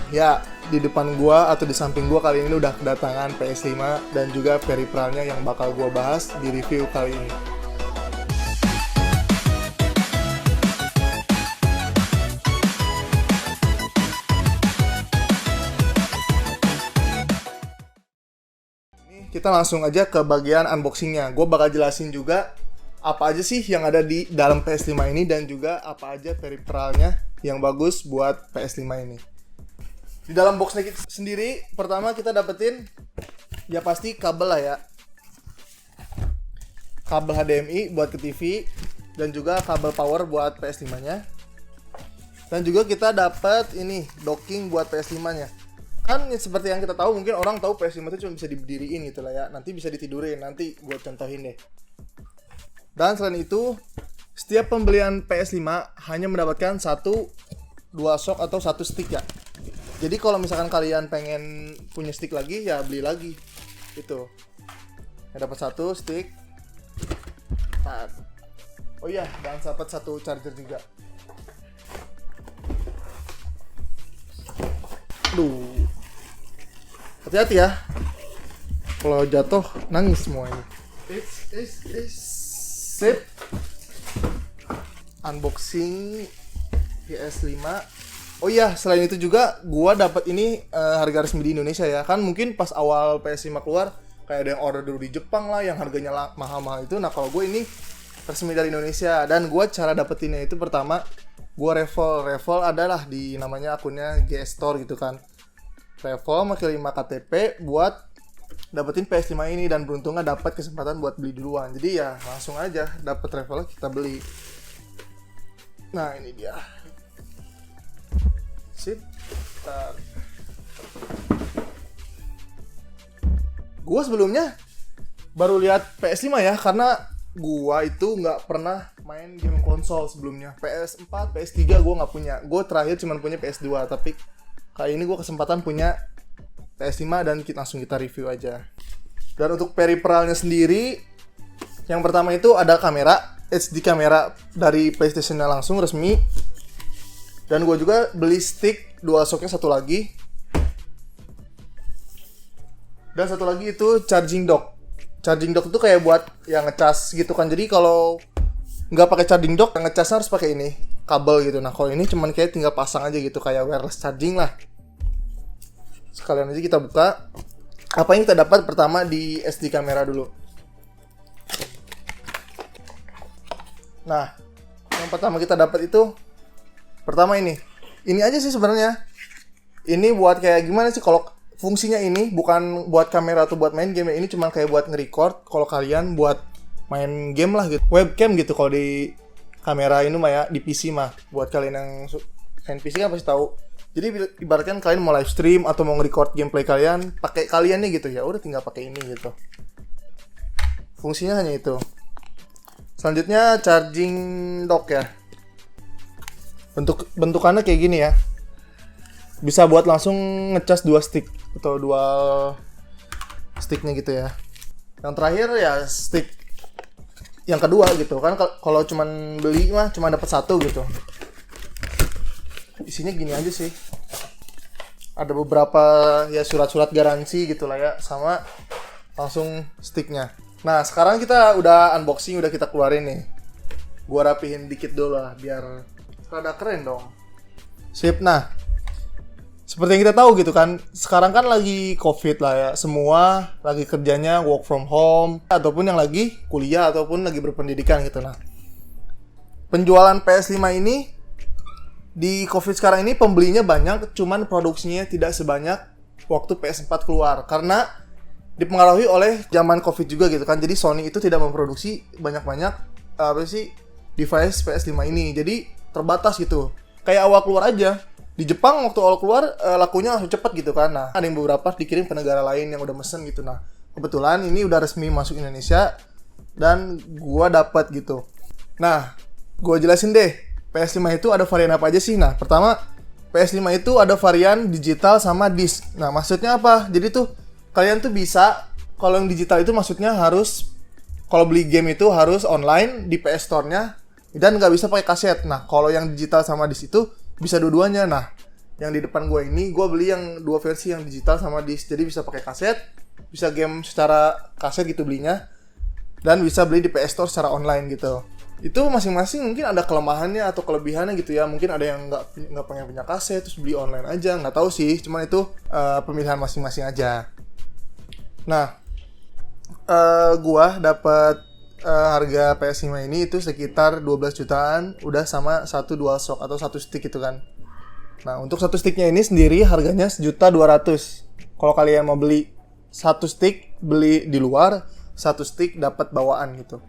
Ya, di depan gua atau di samping gua kali ini udah kedatangan PS5 dan juga periperalnya yang bakal gua bahas di review kali ini. Ini kita langsung aja ke bagian unboxingnya. Gua bakal jelasin juga apa aja sih yang ada di dalam PS5 ini dan juga apa aja periperalnya yang bagus buat PS5 ini. Di dalam boxnya kita sendiri, pertama kita dapetin ya pasti kabel lah ya. Kabel HDMI buat ke TV dan juga kabel power buat PS5-nya. Dan juga kita dapat ini docking buat PS5-nya. Kan seperti yang kita tahu, mungkin orang tahu PS5 itu cuma bisa diberdiriin gitu lah ya. Nanti bisa ditidurin, nanti gue contohin deh. Dan selain itu, setiap pembelian PS5 hanya mendapatkan 2 shock atau 1 stick ya. Jadi kalau misalkan kalian pengen punya stick lagi, ya beli lagi. Itu. Ya dapat 1 stick. Nah. Oh iya, dan dapat 1 charger juga. Aduh. Hati-hati ya. Kalau jatuh nangis semuanya. Sip. Unboxing PS5. Oh iya, selain itu juga gua dapat ini harga resmi di Indonesia ya. Kan mungkin pas awal PS5 keluar kayak ada yang order dulu di Jepang lah yang harganya mahal-mahal itu. Nah, kalau gue ini resmi dari Indonesia dan gua cara dapetinnya itu pertama gua revel adalah di namanya akunnya GS Store gitu kan. Revel pakai 5 KTP buat dapetin PS5 ini dan beruntungnya dapat kesempatan buat beli duluan. Jadi ya langsung aja dapat revel kita beli. Nah, ini dia. Sip. Gua sebelumnya baru lihat PS5 ya, karena gua itu nggak pernah main game konsol sebelumnya. PS4, PS3 gua nggak punya. Gua terakhir cuma punya PS2, tapi kali ini gua kesempatan punya PS5 dan langsung kita review aja. Dan untuk periperalnya sendiri, yang pertama itu ada kamera, HD kamera dari PlayStation-nya langsung resmi. Dan gue juga beli stick DualShock-nya 1 lagi. Dan 1 lagi itu charging dock. Charging dock itu kayak buat yang ngecas gitu kan. Jadi kalau nggak pakai charging dock, yang ngecasnya harus pakai ini, kabel gitu. Nah, kalau ini cuman kayak tinggal pasang aja gitu, kayak wireless charging lah. Sekalian aja kita buka. Apa yang kita dapat pertama di SD kamera dulu. Nah, yang pertama kita dapat itu pertama ini aja sih sebenarnya. Ini buat kayak gimana sih, kalau fungsinya ini bukan buat kamera atau buat main game, ini cuma kayak buat nge-record kalau kalian buat main game lah gitu, webcam gitu kalau di kamera ini mah ya, di PC mah buat kalian yang main PC kan pasti tahu. Jadi ibaratkan kalian mau live stream atau mau nge-record gameplay kalian pakai kalian nih gitu ya, udah tinggal pakai ini gitu. Fungsinya hanya itu. Selanjutnya charging dock ya. Bentukannya kayak gini ya. Bisa buat langsung ngecas 2 stick atau dual sticknya gitu ya. Yang terakhir ya stick yang kedua gitu kan. Kalau cuman beli mah cuma dapat 1 gitu. Isinya gini aja sih. Ada beberapa ya surat-surat garansi gitu lah ya, sama langsung sticknya. Nah, sekarang kita udah unboxing, udah kita keluarin nih. Gua rapihin dikit dulu lah biar rada keren dong. Sip. Nah, seperti yang kita tahu gitu kan, sekarang kan lagi COVID lah ya. Semua lagi kerjanya work from home, ataupun yang lagi kuliah ataupun lagi berpendidikan gitu. Nah, penjualan PS5 ini di COVID sekarang ini pembelinya banyak, cuman produksinya tidak sebanyak waktu PS4 keluar. Karena dipengaruhi oleh zaman COVID juga gitu kan. Jadi Sony itu tidak memproduksi banyak-banyak device PS5 ini. Jadi terbatas gitu. Kayak awal keluar aja. Di Jepang waktu awal keluar lakunya langsung cepat gitu kan. Nah, ada yang beberapa dikirim ke negara lain yang udah mesen gitu. Nah, kebetulan ini udah resmi masuk Indonesia dan gua dapat gitu. Nah, gua jelasin deh. PS5 itu ada varian apa aja sih? Nah, pertama PS5 itu ada varian digital sama disc. Nah, maksudnya apa? Jadi tuh kalian tuh bisa, kalau yang digital itu maksudnya harus, kalau beli game itu harus online di PS Store-nya dan nggak bisa pakai kaset. Nah, kalau yang digital sama disc itu bisa dua-duanya. Nah, Yang di depan gue ini, gue beli yang 2 versi, yang digital sama disc. Jadi bisa pakai kaset, bisa game secara kaset gitu belinya, dan bisa beli di PS Store secara online gitu. Itu masing-masing mungkin ada kelemahannya atau kelebihannya gitu ya. Mungkin ada yang nggak pengen punya kaset terus beli online aja, nggak tahu sih. Cuman itu pemilihan masing-masing aja. Nah, gua dapat harga PS5 ini itu sekitar 12 jutaan, udah sama satu DualShock atau satu stick gitu kan. Nah, untuk satu sticknya ini sendiri harganya 1.200.000. Kalau kalian mau beli satu stick, beli di luar, satu stick dapat bawaan gitu.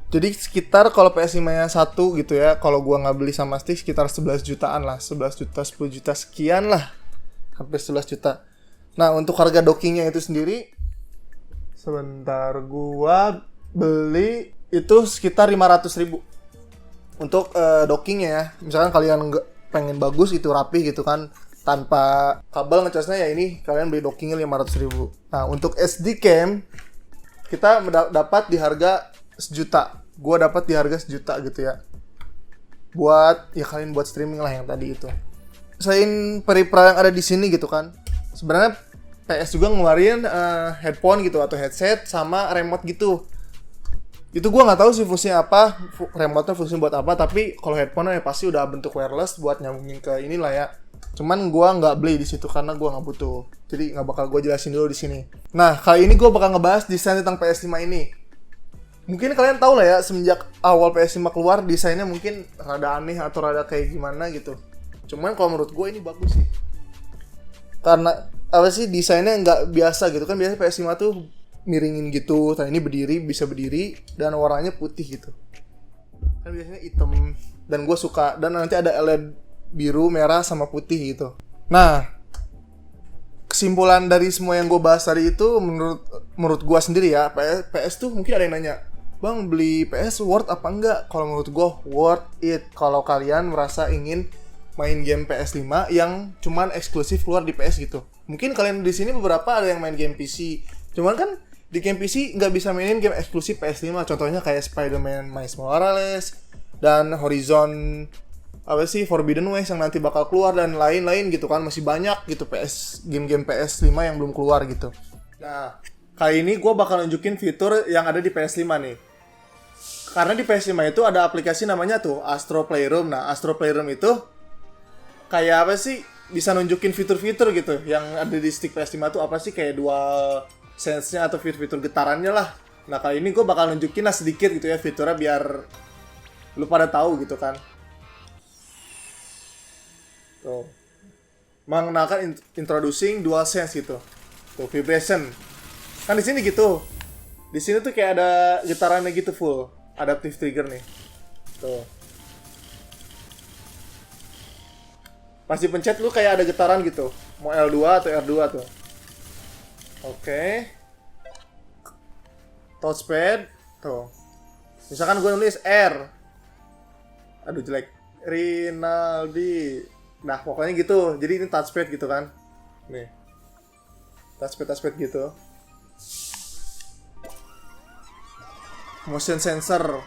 Jadi sekitar kalau PS5-nya satu gitu ya, kalau gua nggak beli sama stick sekitar 11 jutaan lah, 11 juta, 10 juta sekian lah, hampir 11 juta. Nah, untuk harga dockingnya itu sendiri, sebentar, gua beli itu sekitar 500.000 untuk dockingnya ya. Misalkan kalian pengen bagus gitu, rapi gitu kan, tanpa kabel ngecasnya, ya ini kalian beli dockingnya 500.000. Nah, untuk SD cam kita dapat di harga 1 juta. Gua dapat di harga 1 juta gitu ya. Buat ya kalian buat streaming lah yang tadi itu. Selain peripheral yang ada di sini gitu kan, sebenarnya PS juga ngeluarin headphone gitu atau headset sama remote gitu. Itu gue nggak tahu sih fungsinya apa, remote-nya fungsinya buat apa, tapi kalau headphone ya pasti udah bentuk wireless buat nyambungin ke inilah ya. Cuman gue nggak beli di situ karena gue nggak butuh, jadi nggak bakal gue jelasin dulu di sini. Nah, kali ini gue bakal ngebahas desain tentang PS5 ini. Mungkin kalian tahu lah ya, semenjak awal PS5 keluar desainnya mungkin rada aneh atau rada kayak gimana gitu. Cuman kalau menurut gue ini bagus sih, karena apa sih, desainnya nggak biasa gitu kan. Biasanya PS5 tuh miringin gitu, nah ini bisa berdiri dan warnanya putih gitu kan, biasanya hitam, dan gue suka. Dan nanti ada LED biru, merah, sama putih gitu. Nah, kesimpulan dari semua yang gue bahas tadi itu, menurut gue sendiri ya, PS tuh mungkin ada yang nanya, bang, beli PS worth apa enggak? Kalau menurut gue worth it kalau kalian merasa ingin main game PS5 yang cuman eksklusif keluar di PS gitu. Mungkin kalian di sini beberapa ada yang main game PC, cuman kan di game PC nggak bisa mainin game eksklusif PS5. Contohnya kayak Spider-Man Miles Morales dan Horizon Forbidden West yang nanti bakal keluar, dan lain-lain gitu kan. Masih banyak gitu game-game PS5 yang belum keluar gitu. Nah, kali ini gue bakal nunjukin fitur yang ada di PS5 nih. Karena di PS5 itu ada aplikasi namanya tuh Astro Playroom. Nah, Astro Playroom itu kayak apa sih, bisa nunjukin fitur-fitur gitu yang ada di stick PS5 tuh apa sih, kayak dual sense-nya atau fitur-fitur getarannya lah. Nah, kali ini gue bakal nunjukin lah sedikit gitu ya fiturnya, biar lu pada tahu gitu kan. Tuh, mengenalkan introducing dual sense gitu. Tuh, vibration. Kan di sini gitu. Di sini tuh kayak ada getarannya gitu, full adaptive trigger nih. Tuh. Pas dipencet lu kayak ada getaran gitu. Mau L2 atau R2 tuh. Oke. Touchpad. Tuh. Misalkan gue nulis R. Aduh, jelek. Rinaldi. Nah, pokoknya gitu. Jadi ini touchpad gitu kan. Nih. Touchpad gitu. Motion sensor.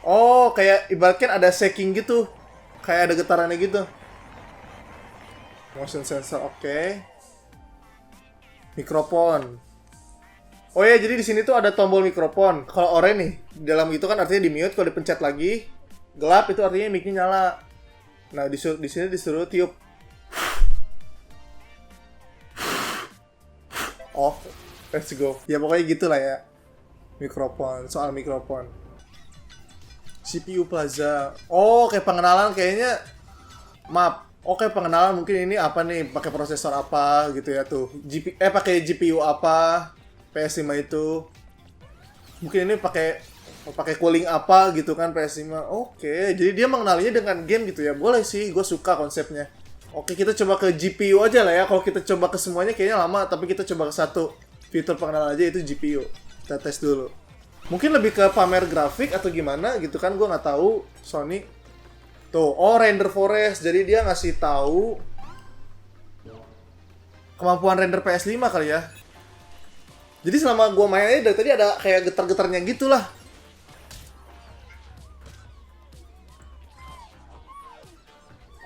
Oh, kayak ibaratkan ada shaking gitu. Kayak ada getarannya gitu. Motion sensor, oke. Mikrofon. Oh ya, jadi di sini tuh ada tombol mikrofon. Kalau oranye nih, di dalam itu kan artinya di mute. Kalau dipencet lagi, gelap, itu artinya mic-nya nyala. Nah, di sini disuruh tiup. Oh, let's go. Ya pokoknya gitulah ya. Mikrofon, soal mikrofon. CPU Plaza. Oh, kayak pengenalan kayaknya. Maaf. Oke, pengenalan mungkin ini apa nih, pakai prosesor apa gitu ya tuh. Pakai GPU apa PS5 itu. Mungkin ini pakai cooling apa gitu kan PS5. Oke, jadi dia mengenalinya dengan game gitu ya. Boleh sih, gue suka konsepnya. Oke, kita coba ke GPU aja lah ya. Kalau kita coba ke semuanya kayaknya lama, tapi kita coba ke satu fitur pengenalan aja, itu GPU. Kita tes dulu. Mungkin lebih ke pamer grafik atau gimana gitu kan, gue nggak tahu. Sony tuh, oh, render forest. Jadi dia ngasih tahu kemampuan render PS5 kali ya. Jadi selama gue mainnya dari tadi ada kayak getar-getarnya gitulah.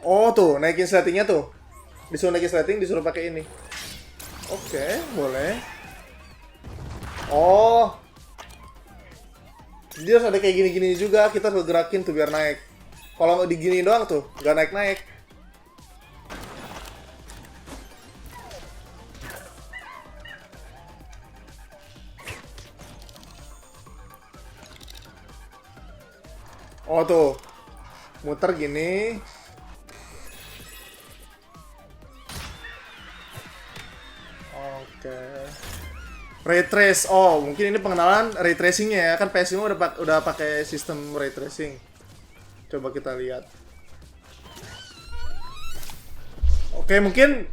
Oh tuh, naikin settingnya tuh. Disuruh naikin setting, disuruh pakai ini. Oke, boleh. Oh. Jadi harus ada kayak gini-gini juga, kita harus gerakin tuh biar naik. Kalau nggak digini doang tuh, nggak naik-naik. Oh tuh, muter gini. Oke. Ray trace. Oh, mungkin ini pengenalan ray tracingnya ya. Kan PS5 udah pakai sistem ray tracing. Coba kita lihat. Oke, mungkin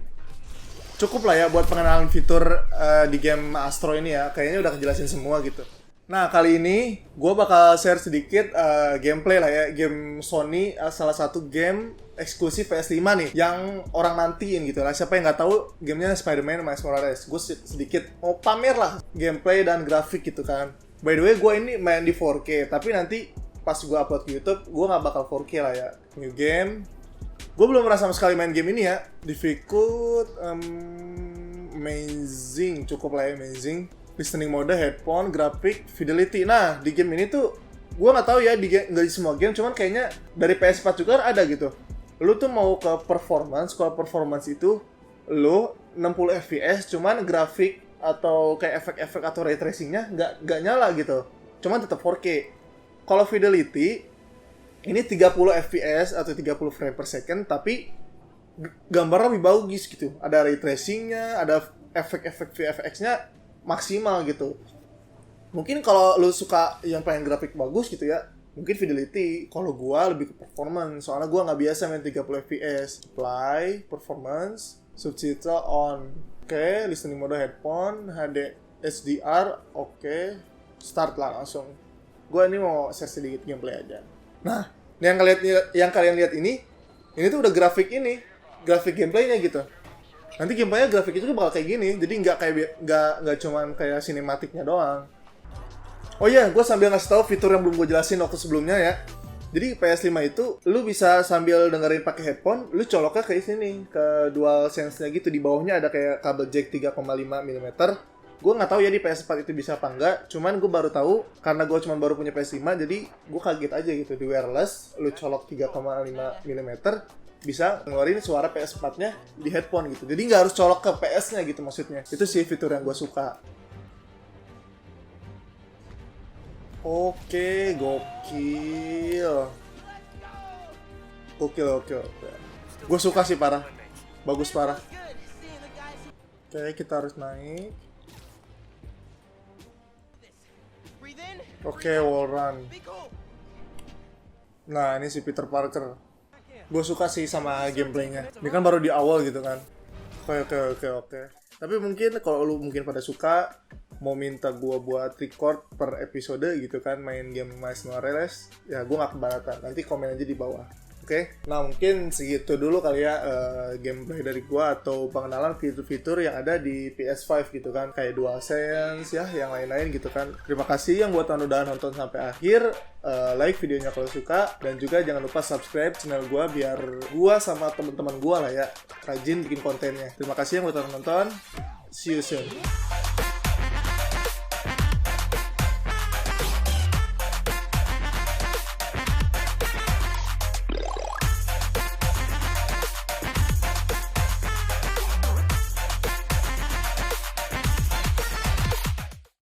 cukup lah ya buat pengenalan fitur di game Astro ini ya. Kayaknya udah kejelasin semua gitu. Nah, kali ini gue bakal share sedikit gameplay lah ya. Game Sony, salah satu game eksklusif PS5 nih yang orang nantiin gitu lah. Siapa yang nggak tahu gamenya Spider-Man Miles Morales. Gue sedikit mau pamer lah gameplay dan grafik gitu kan. By the way, gue ini main di 4K, tapi nanti pas gue upload ke YouTube, gue nggak bakal 4K lah ya. New game. Gue belum pernah sama sekali main game ini ya. Difficult, amazing, cukup lah ya, amazing. Listening mode, headphone, grafik, fidelity. Nah, di game ini tuh gue nggak tahu ya, nggak di semua game, cuman kayaknya dari PS4 juga ada gitu. Lu tuh mau ke performance, kalau performance itu lu 60 fps, cuman grafik atau kayak efek-efek atau ray tracingnya nggak nyala gitu. Cuman tetap 4K. Kalau fidelity ini 30 fps atau 30 frame per second, tapi gambarnya lebih bagus gitu. Ada ray tracingnya, ada efek-efek VFX-nya maksimal gitu. Mungkin kalau lu suka yang pengen grafik bagus gitu ya, mungkin fidelity. Kalau gua lebih ke performance, soalnya gua nggak biasa main 30 fps. Apply, performance, subtitle on. Oke, listening mode headphone, HD HDR, oke. Start lah langsung. Gua ini mau share sedikit gameplay aja. Nah, yang kalian lihat ini tuh udah grafik gameplaynya gitu. Nanti gameplaynya grafik itu bakal kayak gini, jadi nggak cuman kayak sinematiknya doang. Oh iya, gue sambil ngasih tahu fitur yang belum gue jelasin waktu sebelumnya ya. Jadi PS5 itu lu bisa sambil dengerin pakai headphone, lu coloknya ke sini, ke DualSense-nya gitu. Di bawahnya ada kayak kabel jack 3,5 mm. Gue nggak tahu ya di PS4 itu bisa apa enggak, cuman gue baru tahu karena gue cuma baru punya PS5, jadi gue kaget aja gitu. Di wireless, lu colok 3,5 mm, bisa ngeluarin suara PS4-nya di headphone gitu. Jadi nggak harus colok ke PS-nya gitu maksudnya. Itu sih fitur yang gue suka. Oke, gokil. Gokil. Gue suka sih parah. Bagus parah. Oke, kita harus naik. Oke, wall run. Nah, ini si Peter Parker. Gue suka sih sama gameplaynya. Ini kan baru di awal gitu kan. Oke. Tapi mungkin kalau lu mungkin pada suka, mau minta gue buat record per episode gitu kan, main game Miles Morales, ya gue gak keberatan. Nanti komen aja di bawah. Oke? Nah mungkin segitu dulu kali ya gameplay dari gue atau pengenalan fitur-fitur yang ada di PS5 gitu kan. Kayak DualSense ya, yang lain-lain gitu kan. Terima kasih yang buat yang udah nonton sampai akhir. Like videonya kalau suka. Dan juga jangan lupa subscribe channel gue biar gue sama teman-teman gue lah ya rajin bikin kontennya. Terima kasih yang buat nonton. See you soon.